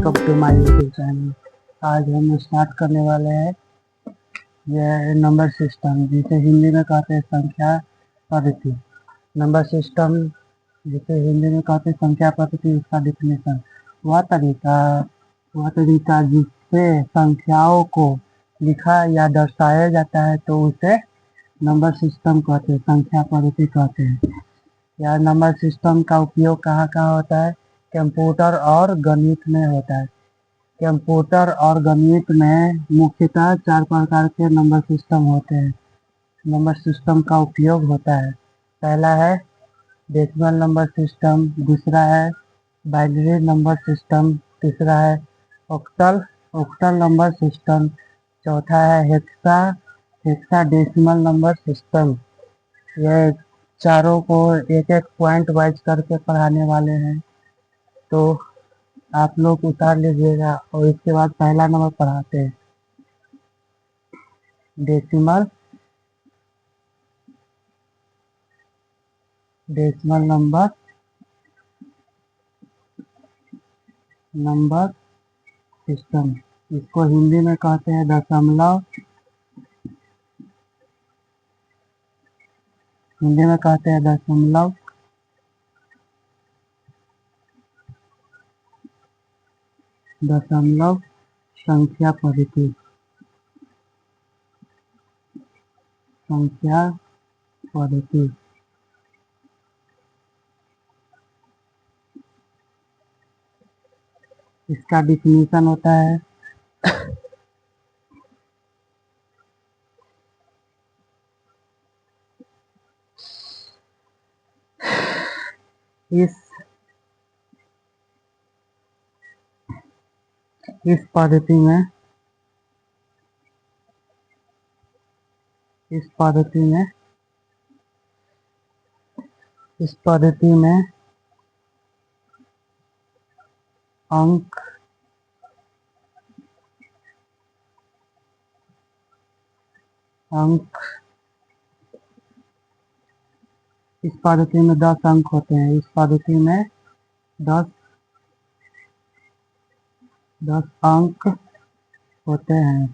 Welcome to my YouTube channel. आज हम start करने वाले हैं यह नंबर सिस्टम, जिसे हिंदी में कहते हैं संख्या पद्धति। नंबर सिस्टम जिसे हिंदी में कहते हैं संख्या पद्धति, इसका डिफिनेशन वह तरीका जिससे संख्याओं को लिखा या दर्शाया जाता है तो उसे नंबर सिस्टम कहते हैं, संख्या पद्धति कहते हैं। यह नंबर सिस्टम का उपयोग कहाँ कहाँ होता है? कंप्यूटर और गणित में होता है। कंप्यूटर और गणित में मुख्यतः 4 प्रकार के नंबर सिस्टम होते हैं। नंबर सिस्टम का उपयोग होता है, पहला है डेसिमल नंबर सिस्टम, दूसरा है बाइनरी नंबर सिस्टम, तीसरा है ऑक्टल नंबर सिस्टम, चौथा है हेक्साडेसिमल नंबर सिस्टम। यह चारों को एक एक पॉइंट वाइज करके पढ़ाने वाले हैं, तो आप लोग उतार लीजिएगा और इसके बाद पहला नंबर पढ़ाते हैं, डेसिमल नंबर सिस्टम। इसको हिंदी में कहते हैं दशमलव, हिंदी में कहते हैं दशमलव संख्या पद्धति। इसका डिफिनीशन होता है इस पद्धति में अंक इस पद्धति में 10 अंक होते हैं। इस पद्धति में 10 अंक होते हैं।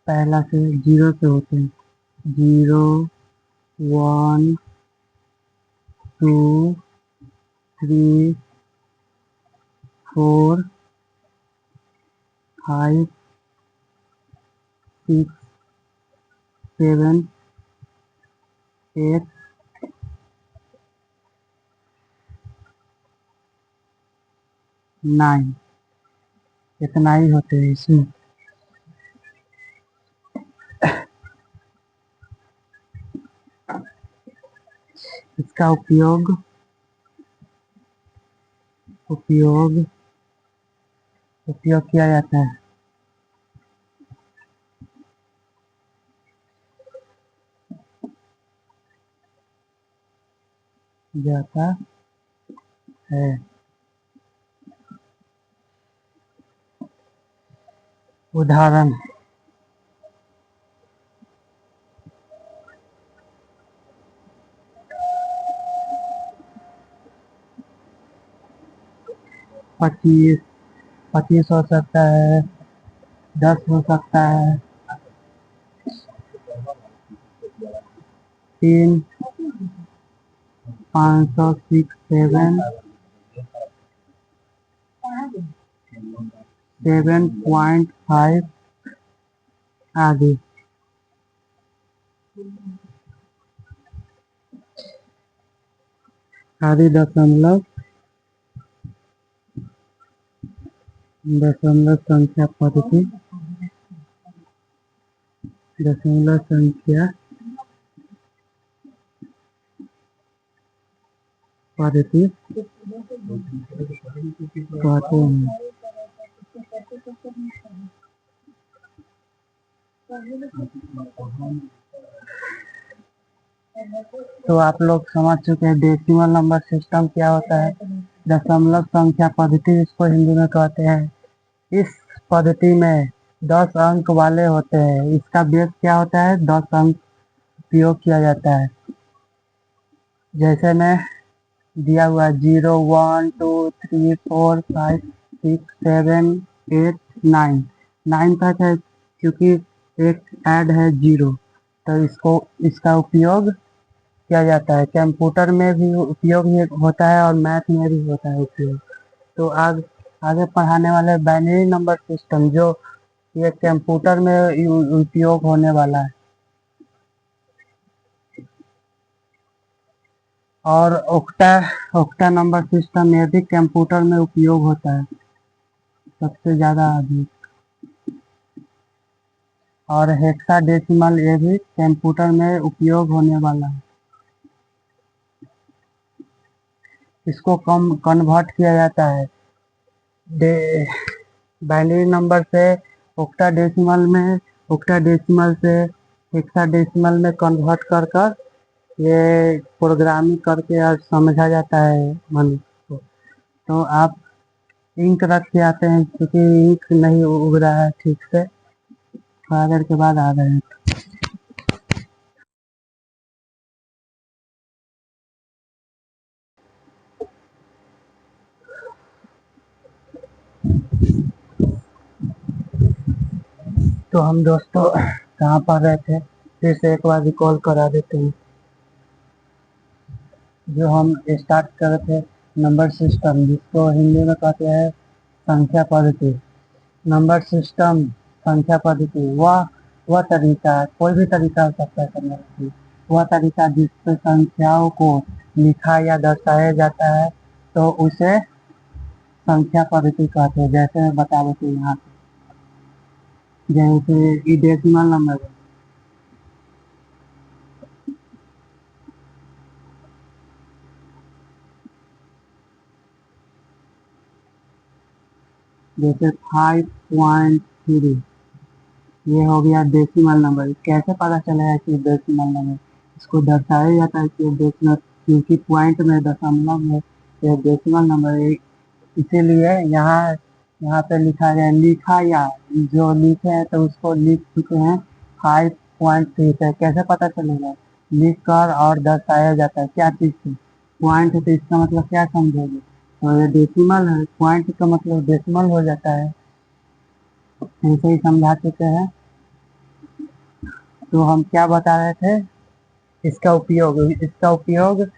पहला से 0 से होते हैं, 0 1 2 3 4 5 6 7 8 9, इतना ही होते हैं इसमें। इसका उपयोग किया जाता है। उदाहरण, पच्चीस हो सकता है, 10 हो सकता है, 3 500 6 7.5 आदि। दशमलव संख्या पद्धति, दशमलव संख्या पद्धति कहते हैं। तो आप लोग समझ चुके हैं डेसिमल नंबर सिस्टम क्या होता है। दशमलव संख्या पद्धति इसको हिंदी में कहते हैं। इस पद्धति में 10 अंक वाले होते हैं। इसका बेस क्या होता है? 10 अंक उपयोग किया जाता है। जैसे मैं दिया हुआ 0, 1, 2, 3, 4, 5, 6, 7, 8, 9 9 तक है, क्योंकि एक ऐड है 0, तो इसको इसका उपयोग किया जाता है। कंप्यूटर में भी उपयोग ये होता है और मैथ में भी होता है उपयोग। तो आगे पढ़ाने वाले बाइनरी नंबर सिस्टम, जो ये कंप्यूटर में उपयोग होने वाला है। और ओक्टा ओक्टा नंबर सिस्टम ये भी कंप्यूटर में उपयोग होता है सबसे ज़्यादा अभी। और हेक्साडेसिमल ये भी कंप्यूटर में उपयोग होने वाला है। इसको कम कन्वर्ट किया जाता है बाइनरी नंबर से ऑक्टाडेसिमल से हेक्साडेसिमल में कन्वर्ट कर कर ये प्रोग्रामिंग करके और समझा जाता है मनुष्य को। तो आप इंक रख के आते हैं, क्योंकि इंक नहीं उग रहा है ठीक से, थोड़ा देर के बाद आ रहे हैं। तो हम दोस्तों कहाँ पर रहे थे, फिर से एक बार रिकॉल करा देते हैं। जो हम स्टार्ट कर रहे थे, नंबर सिस्टम, जिसको हिंदी में कहते हैं संख्या पद्धति। नंबर सिस्टम, संख्या पद्धति, वह तरीका, कोई भी तरीका हो सकता है करने का, वह तरीका जिससे संख्याओं को लिखा या दर्शाया जाता है, तो उसे संख्या पद्धति कहते हैं। जैसे मैं बता देते हैं यहाँ पे, जैसे ये डेसिमल नंबर है, जैसे 5.3, ये हो गया डेसिमल नंबर। कैसे पता चलेगा कि डेसिमल नंबर? इसको दर्शाया जाता है कि डेसिमल, क्योंकि पॉइंट में दशमलव में ये डेसिमल नंबर है। इसीलिए यहाँ यहाँ पे लिखा गया, लिखा या जो लिखे हैं तो उसको लिख चुके हैं 5.3 पे। कैसे पता चलेगा? लिख कर और दर्शाया जाता है क्या चीज़ से? पॉइंट। तो इसका मतलब क्या समझोगे? तो ये डेसिमल है, पॉइंट का मतलब डेसिमल हो जाता है। ऐसे ही समझा चुके हैं। तो हम क्या बता रहे थे? इसका उपयोग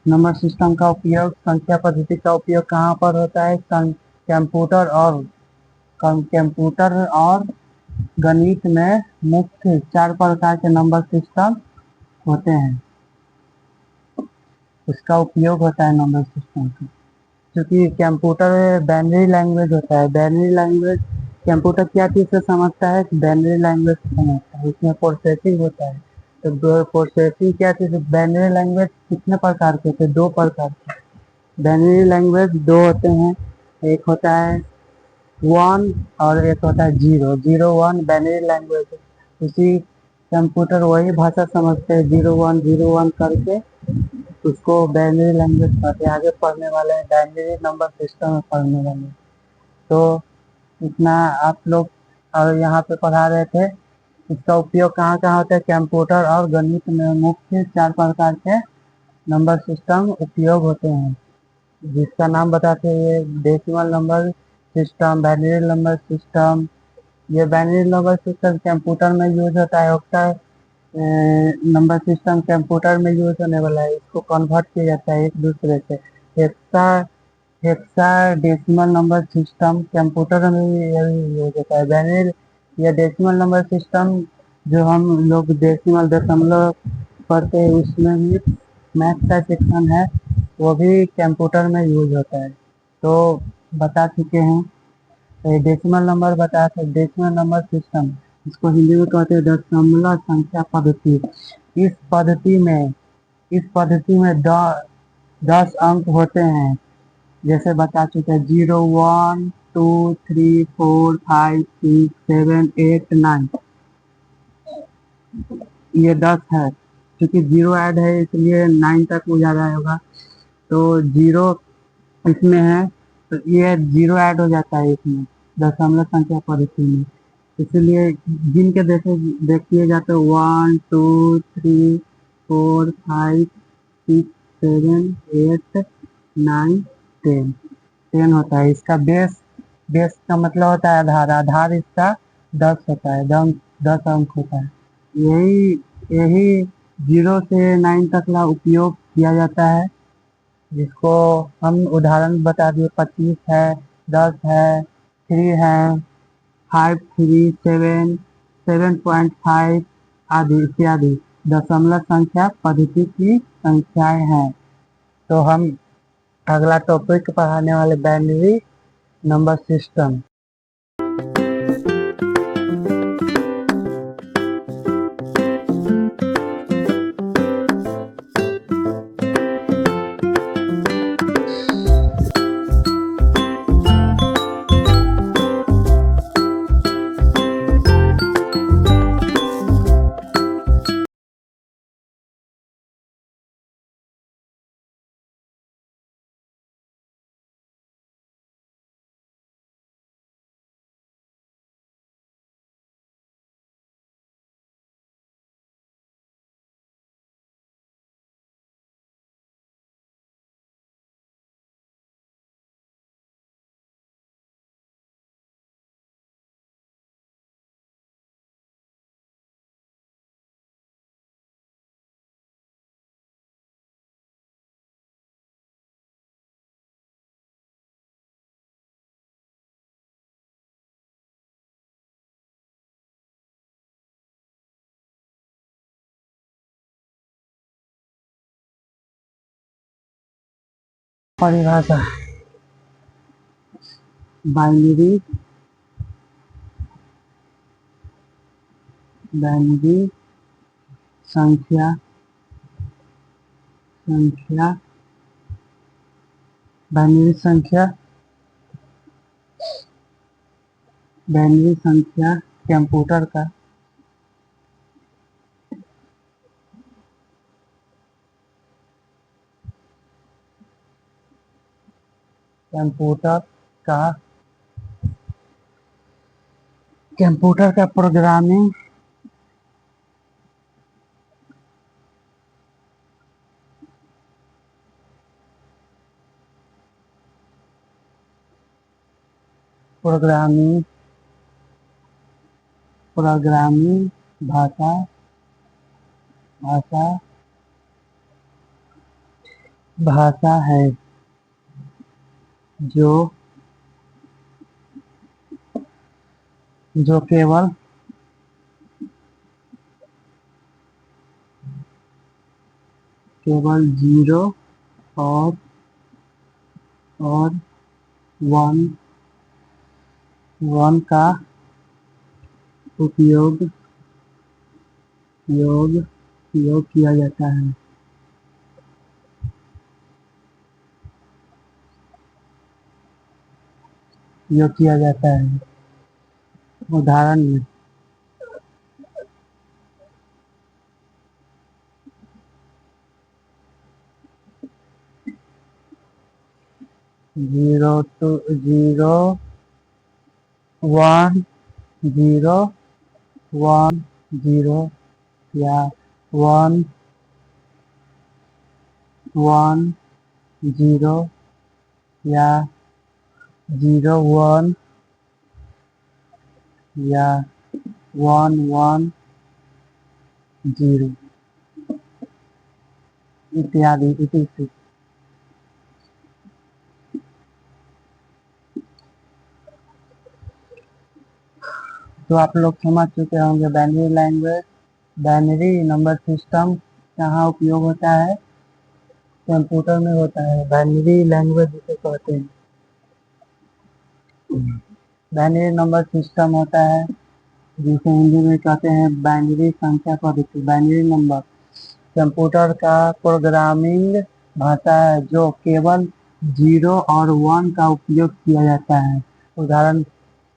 नंबर सिस्टम का उपयोग, संख्या पद्धति का उपयोग कहाँ पर होता है? कंप्यूटर और कंप्यूटर और गणित में मुख्य 4 प्रकार के नंबर सिस्टम होते हैं। उसका उपयोग होता है नंबर सिस्टम का, क्योंकि कंप्यूटर बाइनरी लैंग्वेज होता है। बाइनरी लैंग्वेज कंप्यूटर क्या चीज़ से समझता है? बाइनरी लैंग्वेज से समझता है। उसमें प्रोसेसिंग होता है। तो प्रोसेसिंग क्या चीज़? बाइनरी लैंग्वेज कितने प्रकार के होते हैं? 2 प्रकार के। बाइनरी लैंग्वेज 2 होते हैं, एक होता है 1 और एक होता है 0। 0 1 बाइनरी लैंग्वेज है। उसी कंप्यूटर वही भाषा समझते हैं, 0 1 करके उसको बाइनरी लैंग्वेज कहते हैं। आगे पढ़ने वाले हैं बाइनरी नंबर सिस्टम में पढ़ने वाले हैं। तो इतना आप लोग और यहाँ पे पढ़ा रहे थे। इसका उपयोग कहाँ कहाँ होता है? कंप्यूटर और गणित में मुख्य 4 प्रकार के नंबर सिस्टम उपयोग होते हैं, जिसका नाम बताते हैं। ये decimal number system, binary number system. ये बाइनरी नंबर सिस्टम कंप्यूटर में यूज होता है। ऑक्टा नंबर सिस्टम कंप्यूटर में यूज होने वाला है। इसको कन्वर्ट किया जाता है एक दूसरे से। Hexa hexa decimal number system computer में भी यूज होता है। बाइनरी या डेसिमल नंबर सिस्टम, जो हम लोग डेसिमल दशमलव पढ़ते हैं, उसमें भी मैथ का सेक्शन है, वो भी कंप्यूटर में यूज होता है। तो बता चुके हैं। तो डेसिमल नंबर बताया था, डेसिमल नंबर सिस्टम, इसको हिंदी में कहते हैं दशमलव संख्या पद्धति। इस पद्धति में इस पद्धति में 10 अंक होते हैं। जैसे बता चुके हैं 0, 1, 2, 3, 4, 5, 6, 7, 8, 9, ये 10 है। क्योंकि 0 ऐड है इसलिए 9 तक हो जा रहा होगा। तो 0 इसमें है, तो ये 0 ऐड हो जाता है इसमें दशमलव संख्या पद्धति में। इसलिए गिन के देखिएगा तो 1 2 3 4 5 6 7 8 9 10 10 होता है। इसका बेस, बेस का मतलब होता है आधार, आधार इसका 10 होता है, 10 अंक होता है। यही यही 0 से 9 तक का उपयोग किया जाता है, जिसको हम उदाहरण बता दिए। 25 है, 10 है, 3 है, 5 3 7 7.5 आदि इत्यादि दशमलव संख्या पद्धति की संख्याएं हैं। तो हम अगला टॉपिक पढ़ाने वाले बाइनरी नंबर सिस्टम। परिभाषा। बाइनरी बाइनरी संख्या संख्या बाइनरी संख्या बाइनरी संख्या कंप्यूटर का कंप्यूटर का कंप्यूटर का प्रोग्रामिंग प्रोग्रामिंग प्रोग्रामिंग भाषा भाषा भाषा है जो जो केवल जीरो और और वन वन का उपयोग योग उपयोग किया जाता है। उपयोग किया जाता है। उदाहरण में 0 2 0 1 0 1 0 या 1 1 0 या 0 1 या 1 1 0 इत्यादि इत्यादि। तो आप लोग समझ चुके होंगे binary language, binary number system कहाँ उपयोग होता है, कंप्यूटर में होता है। बाइनरी लैंग्वेज जिसे कहते हैं, बाइनरी नंबर सिस्टम होता है जिसे हिंदी में कहते हैं बाइनरी संख्या पद्धति। बाइनरी नंबर कंप्यूटर का प्रोग्रामिंग भाषा है जो केवल 0 और 1 का उपयोग किया जाता है। उदाहरण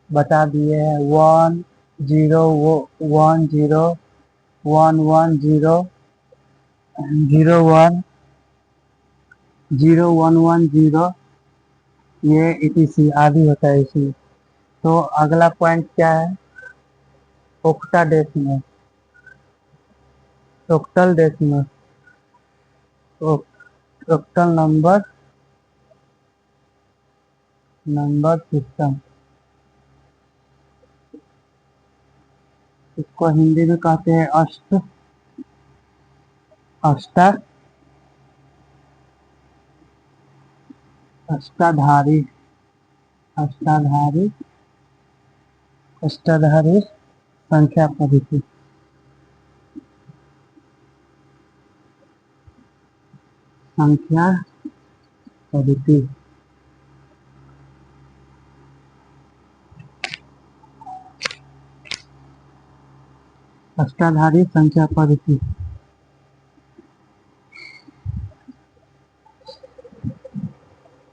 बता दिए हैं 1 0 1 0 1 1 0 0 1 0 1 1 0 ये इसी आदि होता है। इसी तो अगला पॉइंट क्या है, octadecimal, octal decimal, octal number system. इसको हिंदी में कहते हैं अष्टा अष्टाधारी अष्टाधारी अष्टाधारी संख्या पद्धति। संख्या पद्धति। अष्टाधारी संख्या पद्धति।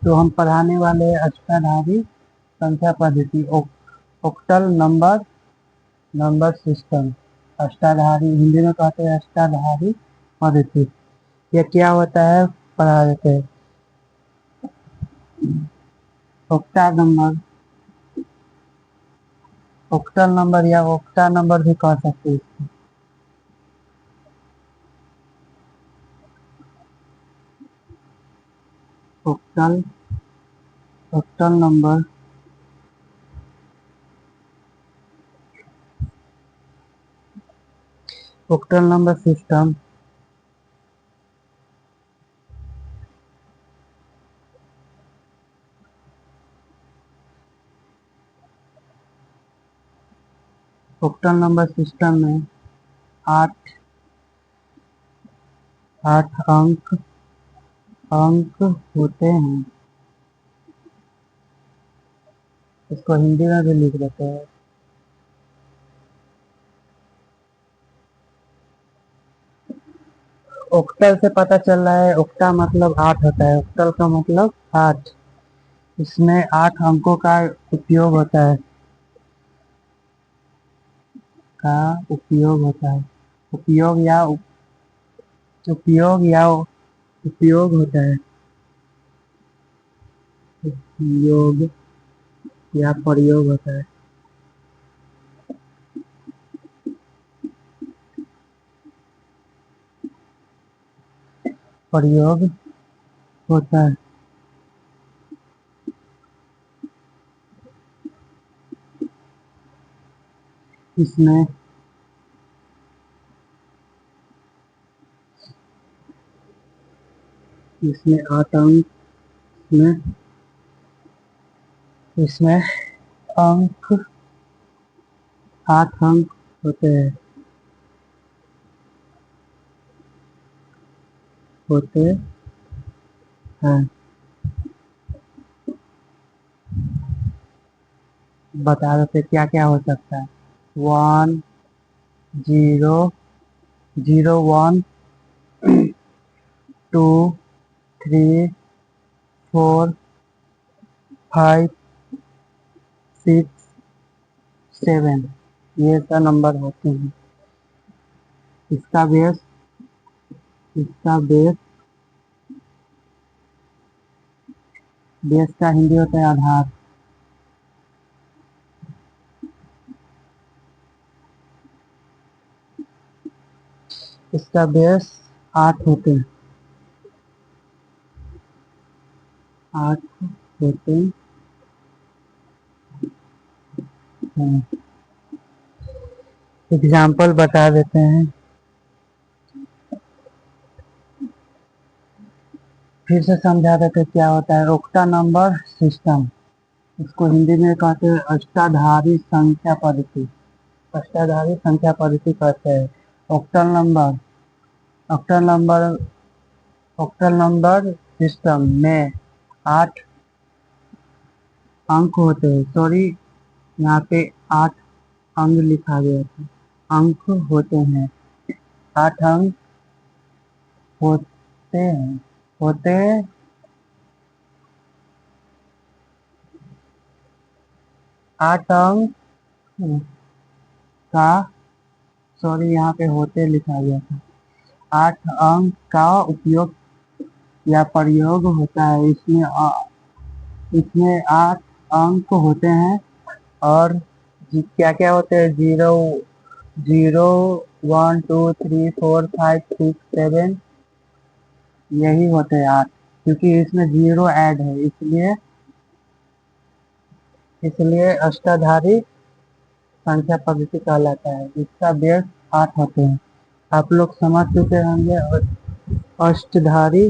तो हम पढ़ाने वाले अष्टाधारी संख्या पद्धति, ऑक्टल नंबर सिस्टम। अष्टाधारी हिंदी में कहते हैं अष्टाधारी पद्धति। ये क्या होता है पढ़ा देते हैं। ऑक्टल नंबर या ऑक्टा नंबर भी कह सकते हैं। Octal octal number octal number system. Octal number system में आठ अंक होते हैं। इसको हिंदी में भी लिख देते हैं। ऑक्टल से पता चल रहा है, ऑक्टा मतलब 8 होता है, ऑक्टल का मतलब 8। इसमें 8 अंकों का उपयोग होता है उपयोग होता है। उपयोग या होता है। उपयोग या प्रयोग होता है। प्रयोग होता है। इसमें 8 अंक इसमें अंक 8 अंक होते हैं। बता देते क्या क्या हो सकता है। 1 0 0 1 2 3 4 5 6 7 ये सब नंबर होते हैं। इसका बेस का हिंदी होता है आधार। इसका बेस 8 होते हैं। 8 होते हैं। एग्जाम्पल बता देते हैं। फिर से समझा देते क्या होता है ऑक्टा नंबर सिस्टम। इसको हिंदी में कहते हैं अष्टाधारी संख्या पद्धति। अष्टाधारी संख्या पद्धति कहते हैं। Octal number octal number octal number system में 8 अंक होते हैं। सॉरी, यहाँ पे 8 अंक लिखा गया था। अंक होते हैं। 8 अंक होते हैं। होते 8 अंक का सॉरी यहाँ पे होते लिखा गया था। 8 अंक का उपयोग या प्रयोग होता है। इसमें 8 अंक होते हैं और क्या क्या होते हैं। 0 0 1 2 3 4 5 6 7 यही होते हैं 8, क्योंकि इसमें 0 ऐड है, इसलिए इसलिए अष्टाधारी संख्या पद्धति कहलाता है। इसका बेस 8 होते हैं। आप लोग समझ चुके होंगे। और अष्टधारी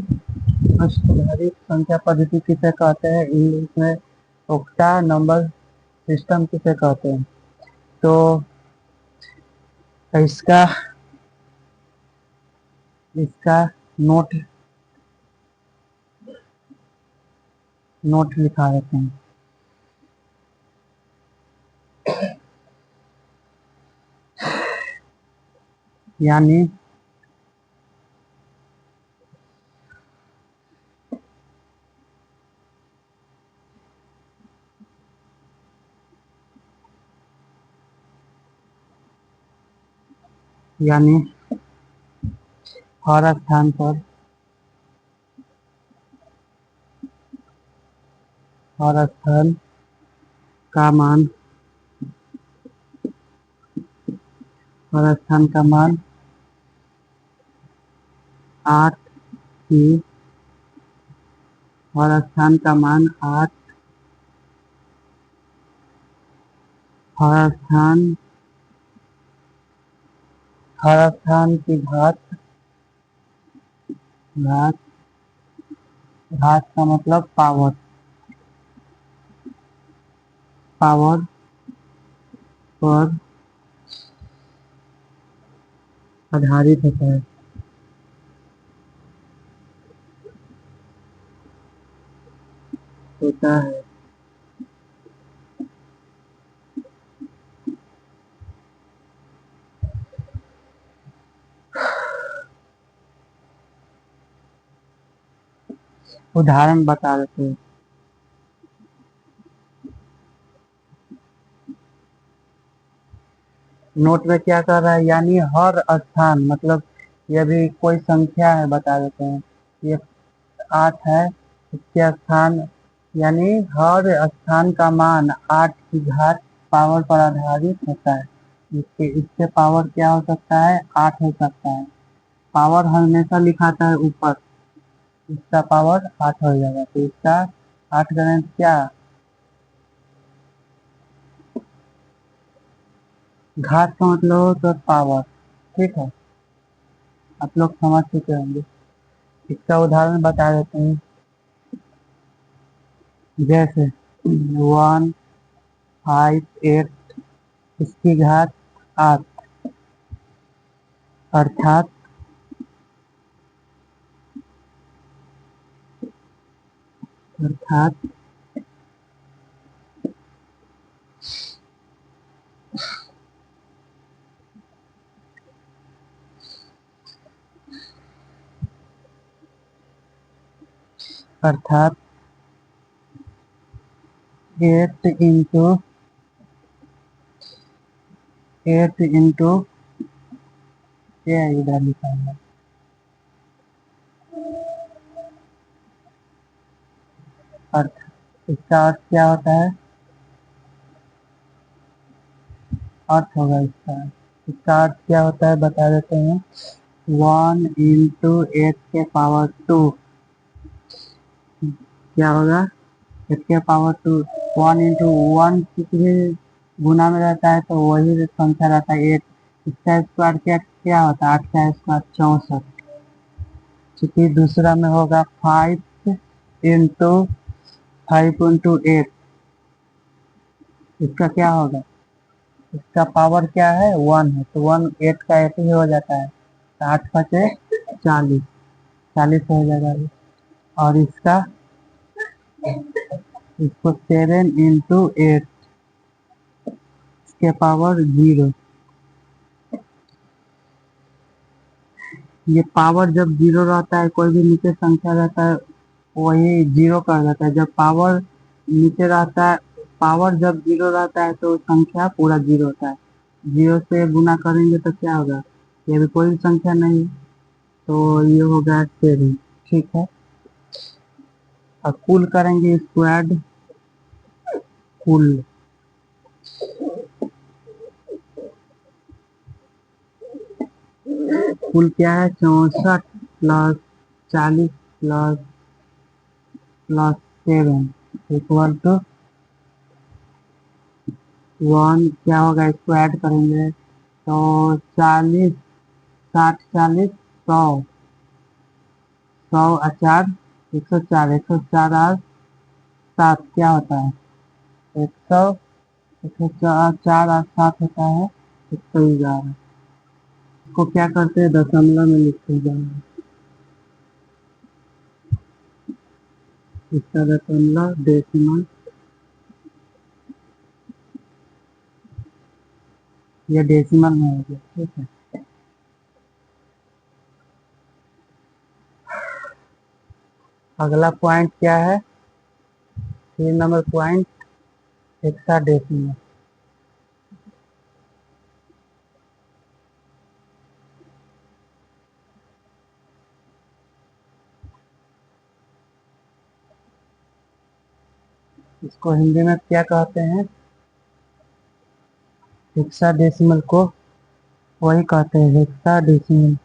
अष्टधारी संख्या पद्धति किसे कहते हैं, इंग्लिश में ओक्टा नंबर सिस्टम किसे कहते हैं। तो इसका इसका नोट नोट लिखा देते हैं। यानी यानी हर स्थान पर हर स्थान का मान हर स्थान का मान 8 की हर स्थान का मान 8 हर स्थान की घात घात का मतलब पावर पावर पर आधारित होता है। होता है। उदाहरण बता देते हैं। नोट में क्या कर रहा है, यानी हर स्थान मतलब ये भी कोई संख्या है, बता देते हैं। ये 8 है, इसके स्थान यानी हर स्थान का मान 8 की घात पावर पर आधारित होता है। इसके पावर क्या हो सकता है, 8 हो सकता है। पावर हमेशा लिखाता है ऊपर, इसका पावर 8 हो जाएगा। तो इसका 8 करें तो क्या, घात का मतलब हो तो पावर। ठीक है, आप लोग समझ चुके होंगे। इसका उदाहरण बता देते हैं। जैसे 1 5 8 इसकी घात 8, अर्थात अर्थात अर्थात 8 इंटू क्या इधर लिखा है, अर्थ। इसका अर्थ क्या होता है, अर्थ होगा इसका। इसका अर्थ क्या होता है बता देते हैं। 1 इंटू 8 के पावर 2 क्या होगा, 8 के पावर 2। 1 इंटू 1 कितने गुना में रहता है, तो वही संख्या रहता है 8। इसका स्क्वायर क्या क्या होता है, 8 का स्क्वायर 64। चूंकि दूसरा में होगा 5 इंटू 8, इसका क्या होगा, इसका पावर क्या है 1 है, तो 1 8 का 8 ही हो जाता है। तो 8 5 40, 40 हो जाएगा। और इसको 7 इंटू 8 के पावर 0। ये पावर जब 0 रहता है, कोई भी नीचे संख्या रहता है वही 0 कर देता है। जब पावर नीचे रहता है, पावर जब 0 रहता है तो संख्या पूरा 0 होता है। 0 से गुना करेंगे तो क्या होगा, ये भी कोई संख्या नहीं है, तो ये होगा 7। ठीक है, और कुल करेंगे स्क्वाड, कुल कुल क्या है 64 plus 40 plus plus 7 equal to 1। क्या होगा, इसको ऐड करेंगे तो 40 60 40 100 100 4 104 104 और 7 क्या होता है 100 104 4 और 7 होता है 111। इसको क्या करते हैं दशमलव में लिखते जाएंगे। इसका दशमलव डेसिमल या डेसिमल में हो गया, ठीक है। अगला पॉइंट क्या है 3 नंबर पॉइंट हेक्साडेसिमल। इसको हिंदी में क्या कहते हैं, हेक्साडेसिमल को वही कहते हैं हेक्साडेसिमल।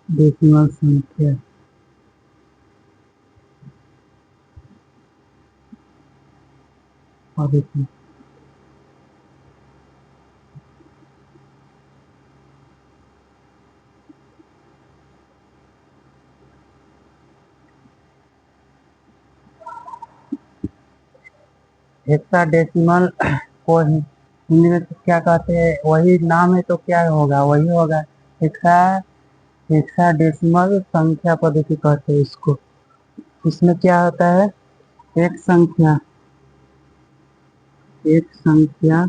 डेसिमल संख्या और इसमें हेक्साडेसिमल को हिंदी में तो क्या कहते हैं, वही नाम है तो क्या होगा, वही होगा हेक्सा हेक्साडेसिमल संख्या पद्धति कहते हैं इसको। इसमें क्या होता है एक संख्या एक संख्या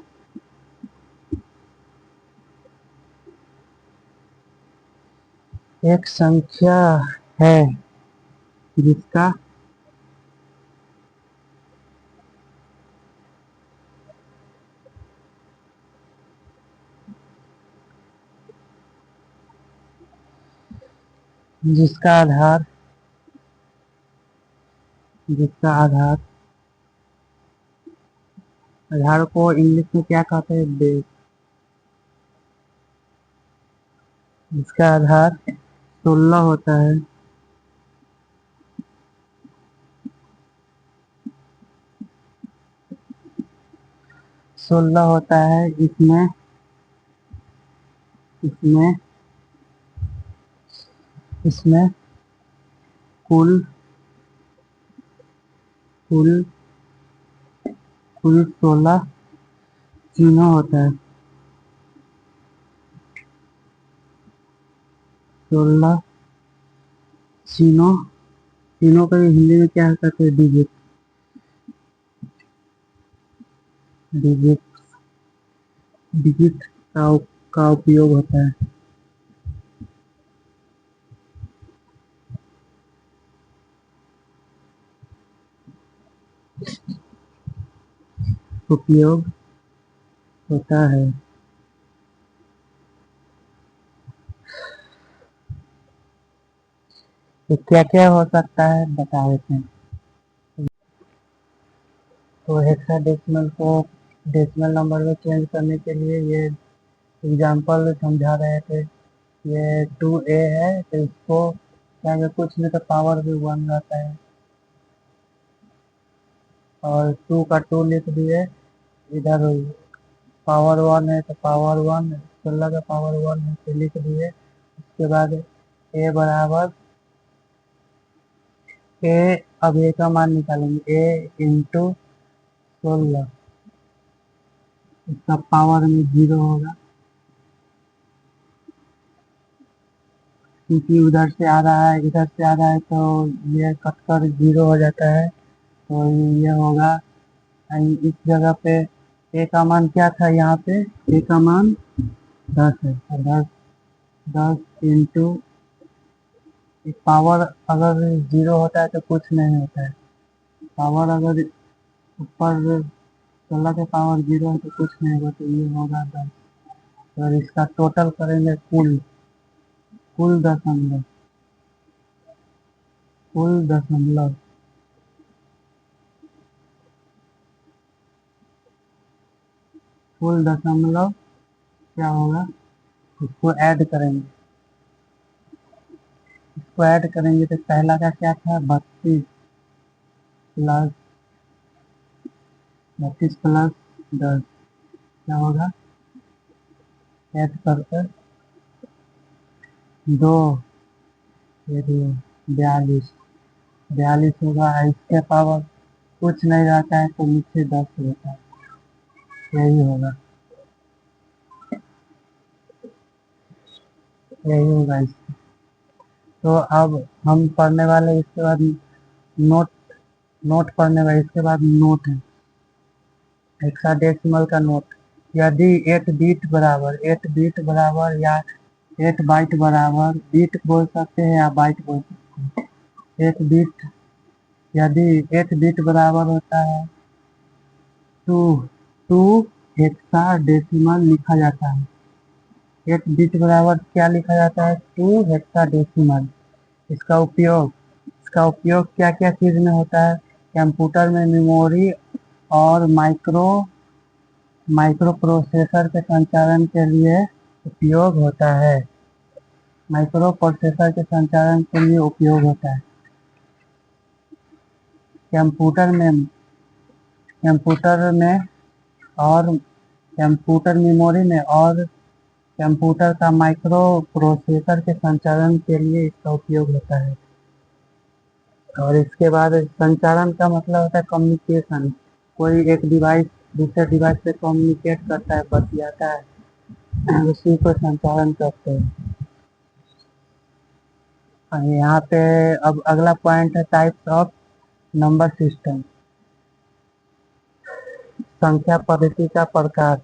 एक संख्या है जिसका जिसका आधार जिसका आधार आधार को इंग्लिश में क्या कहते हैं बेस। जिसका आधार 16 होता है 16 होता है इसमें इसमें इसमें कुल कुल कुल 16 चिन्ह होता है 16 चिन्हों चिन्हों का हिंदी में क्या कहते हैं डिजिट डिजिट डिजिट का उपयोग होता है। उपयोग होता है। तो क्या क्या हो सकता है बता देते हैं। तो हेक्साडेसिमल को डेसिमल नंबर में चेंज करने के लिए ये एग्जांपल समझा रहे थे। ये 2a है तो इसको क्या कुछ नहीं तो पावर भी 1 रहता है और 2 का 2 लिख दिए इधर पावर 1 है तो पावर 1 16 का पावर 1 है तो लिख दिए। उसके बाद a बराबर a अब a का मान निकालेंगे a इंटू 16 इसका पावर में 0 होगा क्योंकि उधर से आ रहा है इधर से आ रहा है तो ये कटकर 0 हो जाता है तो ये होगा। इस जगह पे a का मान क्या था यहाँ पे a का मान 10 है तो 10 इंटू पावर अगर 0 होता है तो कुछ नहीं होता है। पावर अगर ऊपर 16 के पावर 0 है तो कुछ नहीं होगा, तो ये होगा 10। और इसका टोटल करेंगे कुल कुल दशमलव कुल दशमलव कुल दशमलव क्या होगा, इसको ऐड करेंगे। इसको ऐड करेंगे तो पहला का क्या था, 32 प्लस 10 क्या होगा, ऐड करके 2 फिर 42 42 होगा। इसके पावर कुछ नहीं रहता है तो नीचे 10 रहता है, यही होगा, यही होगा इसका। तो अब हम पढ़ने वाले, इसके बाद नोट नोट पढ़ने वाले, इसके बाद नोट है हेक्साडेसिमल का नोट। यदि 8 बिट बराबर या 8 बाइट बराबर, बीट बोल सकते हैं या बाइट बोल सकते हैं। 8 बिट, यदि 8 बिट बराबर होता है टू टू हेक्साडेसिमल लिखा जाता है। 8 बिट बराबर क्या लिखा जाता है, 2 हेक्साडेसिमल। इसका उपयोग क्या क्या चीज में होता है, कंप्यूटर में मेमोरी और माइक्रो प्रोसेसर के संचालन के लिए उपयोग होता है। माइक्रो प्रोसेसर के संचालन के लिए उपयोग होता है। कंप्यूटर में कंप्यूटर में और कंप्यूटर मेमोरी में और कंप्यूटर का माइक्रो प्रोसेसर के संचालन के लिए इसका उपयोग होता है। और इसके बाद संचालन का मतलब होता है कम्युनिकेशन। कोई एक डिवाइस दूसरे डिवाइस से कम्युनिकेट करता है, बतियाता है, उसी को संचालन करते हैं। और यहाँ पे अब अगला पॉइंट है टाइप्स ऑफ नंबर सिस्टम, संख्या पद्धति का प्रकार।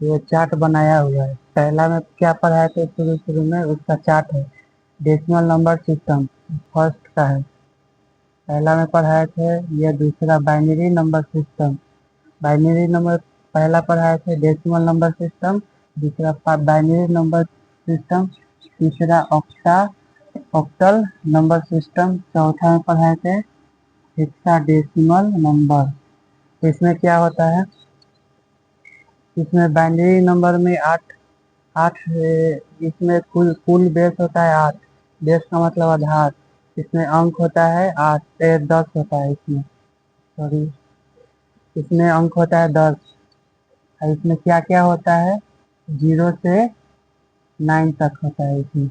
ये चार्ट बनाया हुआ है। पहला में क्या पढ़ाए थे शुरू शुरू में, उसका चार्ट है। डेसिमल नंबर सिस्टम फर्स्ट का है, पहला में पढ़ाए थे। ये दूसरा binary number system, binary number पहला पढ़ाए थे, डेसिमल नंबर सिस्टम दूसरा बाइनरी नंबर सिस्टम, तीसरा ऑक्टल नंबर सिस्टम, चौथा में पढ़ाए थे हेक्साडेसिमल नंबर। तो इसमें क्या होता है, इसमें बाइनरी नंबर में आठ आठ इसमें कुल कुल बेस होता है 8। बेस का मतलब आधार। इसमें अंक होता है 8 10 होता है इसमें, सॉरी, इसमें अंक होता है 10। और इसमें क्या क्या होता है, 0 से 9 तक होता है इसमें।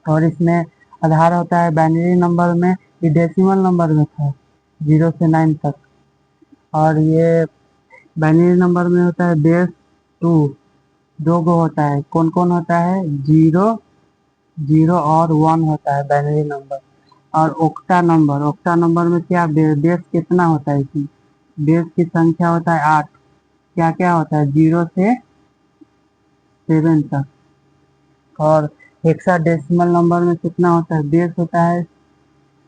और इसमें आधार होता है बाइनरी नंबर में, ये डेसिमल नंबर में था 0 से 9 तक। और ये बाइनरी नंबर में होता है बेस 2, 2 गो होता है। कौन कौन होता है, 0 और 1 होता है बाइनरी नंबर। और ओक्टा नंबर में क्या बेस कितना होता है, इसमें बेस की संख्या होता है 8। क्या क्या होता है, 0 से 7 तक। और हेक्साडेसिमल नंबर में कितना होता है, बेस होता है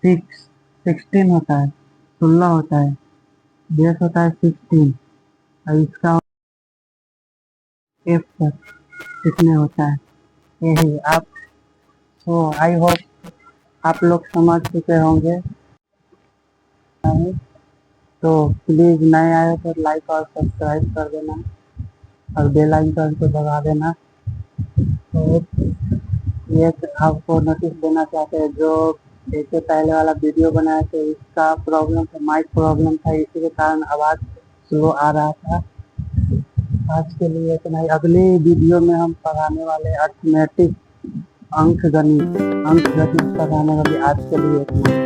16 होता है, 16 होता है, बेस होता है 16। और इसका एफ तक कितने होता है, यही आप। तो आई होप आप लोग समझ चुके होंगे। तो प्लीज़ नए आए तो लाइक और सब्सक्राइब कर देना और बेल आइकन को दबा देना। तो ये आपको नोटिस देना चाहते हैं, जो इससे पहले वाला वीडियो बनाया था इसका प्रॉब्लम था, माइक प्रॉब्लम था, इसी के कारण आवाज़ स्लो आ रहा था। आज के लिए इतना ही। अगले वीडियो में हम पढ़ाने वाले अर्थमेटिक अंक गणित पढ़ाने वाले। आज के लिए इतना ही।